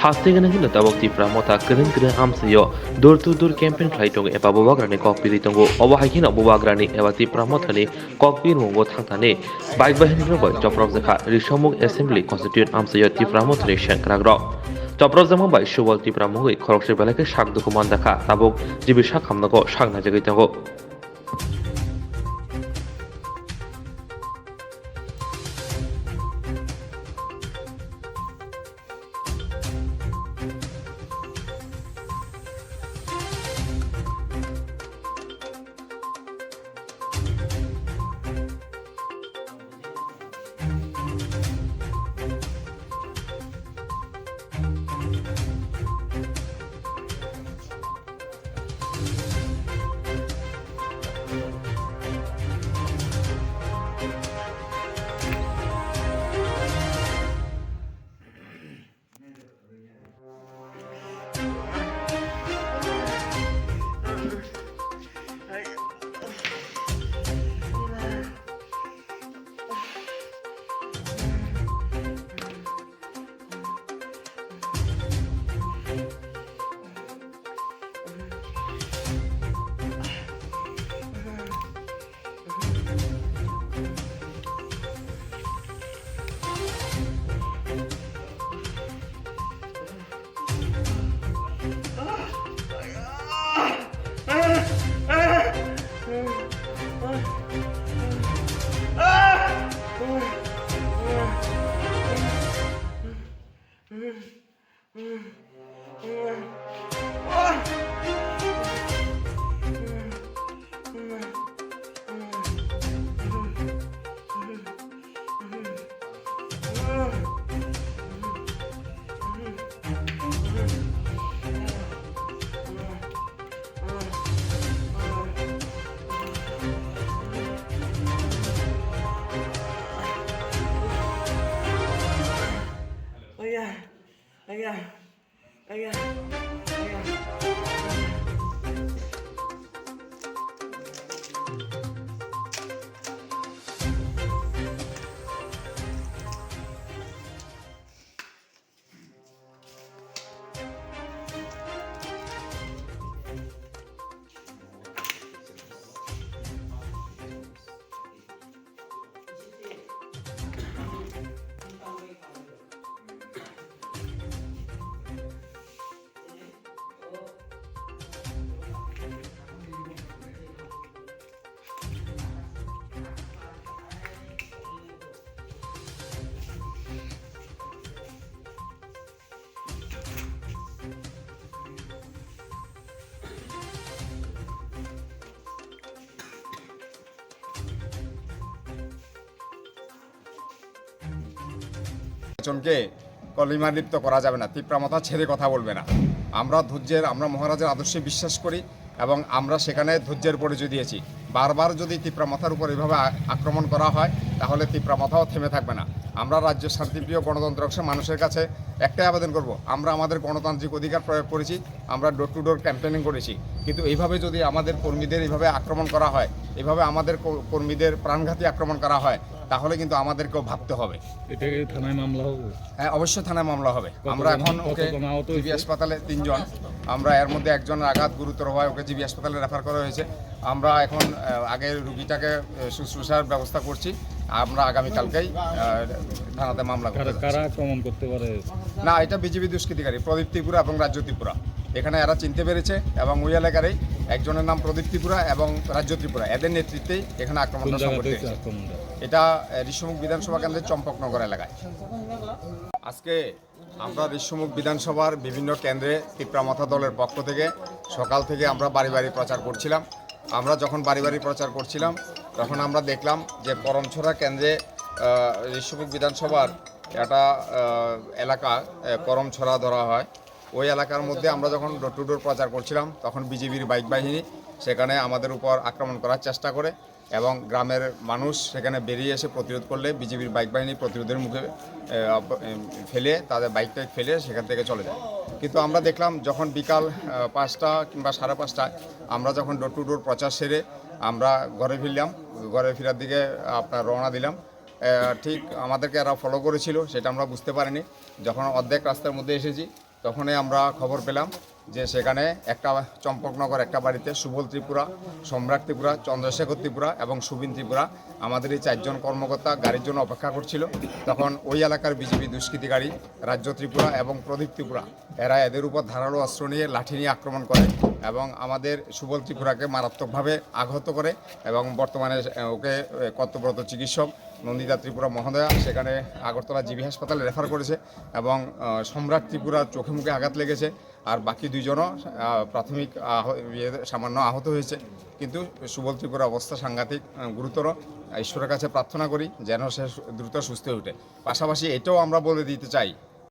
Hastigana hino tabok Tipra Motha keren amsayo dur to dur campaign khwlaitongo eba bobagrani kokpiri tongo obo haikino bobagrani eba Tipra Mothani kokpir mungo thangthani bike bahini rogo Chopropjakha Rishamung Assembly Constituent amsayo Tipra Mothani shenkragro Chopropjakha bai Subol Tipra Mungwi Khwlaiphrw belake shakduku mandakha tabok jibi shakhamnago shakna jagoi tongo নির্বাচনকে কলিমালিপ্ত করা যাবে না, তিপ্রা মথা ছেড়ে কথা বলবে না। আমরা মহারাজের আদর্শে বিশ্বাস করি এবং আমরা সেখানে ধৈর্যের পরিচয় দিয়েছি। বারবার যদি তিপ্রা মথার উপর এভাবে আক্রমণ করা হয় তাহলে তিপ্রা মথাও থেমে থাকবে না। আমরা রাজ্য শান্তিপ্রিয় গণতন্ত্র মানুষের কাছে একটাই আবেদন করব, আমরা আমাদের গণতান্ত্রিক অধিকার প্রয়োগ করেছি, আমরা ডোর টু ডোর ক্যাম্পেনিং করেছি, কিন্তু এইভাবে যদি আমাদের কর্মীদের এইভাবে আক্রমণ করা হয়, এইভাবে আমাদের কর্মীদের প্রাণঘাতী আক্রমণ করা হয়, তাহলে কিন্তু আমাদেরকেও ভাবতে হবে। এটা কি থানায় মামলা হবে? হ্যাঁ, অবশ্যই থানায় মামলা হবে। আমরা এখন ওকে জিবি হাসপাতালে 3 জন, আমরা এর মধ্যে একজনের আঘাত গুরুতর হয়, ওকে জিবি হাসপাতালে রেফার করা হয়েছে। আমরা এখন আগে রুগীটাকে শুশ্রূষার ব্যবস্থা করছি। আমরা আগামীকালকেই থানাতে মামলা করব। কারা আক্রমণ করতে পারে? না, এটা বিজেপি দুষ্কৃতিকারী প্রদীপ ত্রিপুরা এবং রাজ্য ত্রিপুরা। এখানে এরা চিনতে পেরেছে এবং ওই এলাকারই একজনের নাম প্রদীপ ত্রিপুরা এবং রাজ্য ত্রিপুরা, এদের নেতৃত্বেই এখানে আক্রমণটা সংঘটিত হয়েছে। এটা ঋষ্যমুখ বিধানসভা কেন্দ্রের চম্পকনগর এলাকায়। আজকে আমরা ঋষ্যমুখ বিধানসভার বিভিন্ন কেন্দ্রে তিপ্রা মথা দলের পক্ষ থেকে সকাল থেকে আমরা বাড়ি বাড়ি প্রচার করছিলাম। আমরা যখন বাড়ি বাড়ি প্রচার করছিলাম তখন আমরা দেখলাম যে করমছড়া কেন্দ্রে ঋষ্যমুখ বিধানসভার একটা এলাকা করমছড়া ধরা হয়। ওই এলাকার মধ্যে আমরা যখন ডোর টু ডোর প্রচার করছিলাম তখন বিজেপির বাইক বাহিনী সেখানে আমাদের উপর আক্রমণ করার চেষ্টা করে এবং গ্রামের মানুষ সেখানে বেরিয়ে এসে প্রতিরোধ করলে বিজেপির বাইক বাহিনী প্রতিরোধের মুখে ফেলে তাদের বাইকটা ফেলে সেখান থেকে চলে যায়। কিন্তু আমরা দেখলাম যখন বিকাল 5টা কিংবা 5:30টায় আমরা যখন ডোর টু ডোর প্রচার সেরে আমরা ঘরে ফিরলাম, ঘরে ফেরার দিকে আপনার রওনা দিলাম, ঠিক আমাদেরকে এরা ফলো করেছিল সেটা আমরা বুঝতে পারিনি। যখন অর্ধেক রাস্তার মধ্যে এসেছি তখনই আমরা খবর পেলাম যে সেখানে একটা চম্পকনগর একটা বাড়িতে সুবল ত্রিপুরা, সম্রাট ত্রিপুরা, চন্দ্রশেখর ত্রিপুরা এবং সুবিন ত্রিপুরা আমাদের এই 4 জন কর্মকর্তা গাড়ির জন্য অপেক্ষা করছিল। তখন ওই এলাকার বিজেপি দুষ্কৃতিকারী রাজ্য ত্রিপুরা এবং প্রদীপ ত্রিপুরা এরা এদের উপর ধারালো অস্ত্র নিয়ে লাঠি নিয়ে আক্রমণ করে এবং আমাদের সুবল ত্রিপুরাকে মারাত্মকভাবে আঘাত করে এবং বর্তমানে ওকে কর্তব্যরত চিকিৎসক নন্দিতা ত্রিপুরা মহোদয়া সেখানে আগরতলা জিবি হাসপাতালে রেফার করেছে এবং সম্রাট ত্রিপুরার চোখে মুখে আঘাত লেগেছে। আর বাকি 2 জনও প্রাথমিক সামান্য আহত হয়েছে। কিন্তু সুবল ত্রিপুরার অবস্থা সাংঘাতিক গুরুতর। ঈশ্বরের কাছে প্রার্থনা করি যেন সে দ্রুত সুস্থ হয়ে ওঠে। পাশাপাশি এটাও আমরা বলে দিতে চাই